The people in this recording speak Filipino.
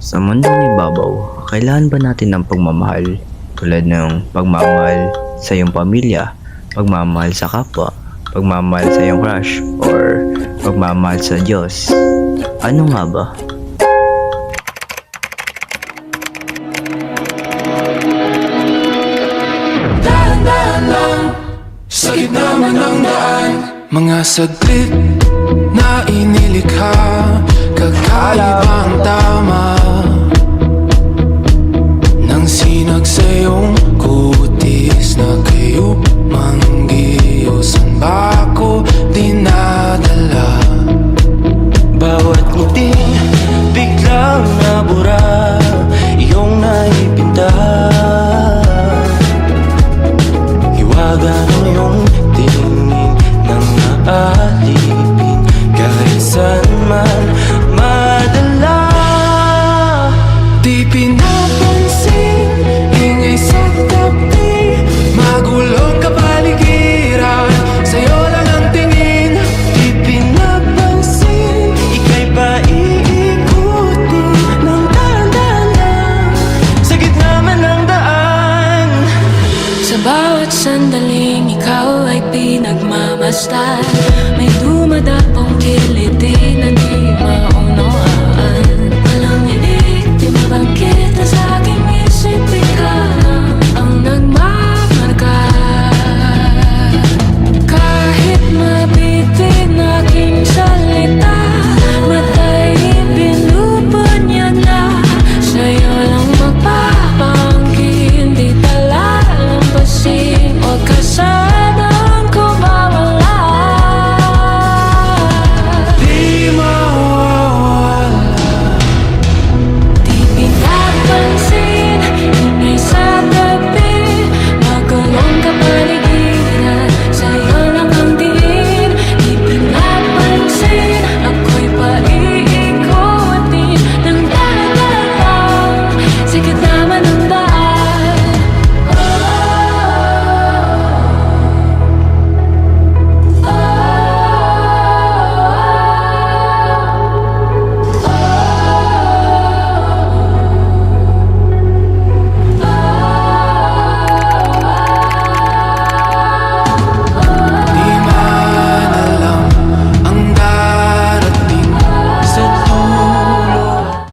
Sa mundong ibabaw, kailangan ba natin ng pagmamahal? Tulad ng pagmamahal sa iyong pamilya, pagmamahal sa kapwa, pagmamahal sa iyong crush, or pagmamahal sa Diyos. Ano nga ba? Dahan-dahan lang, sa gitna man ng daan. Mga saglit na inilikha, kakaibang tama nang sinag sa iyong kutis na kayo manggiyosan ba ako dinadala? Bawat ngiti biglang nabura, iyong naipinta. Hiwaga ng iyong tingin nang naalipin, kahit saan man madala. Di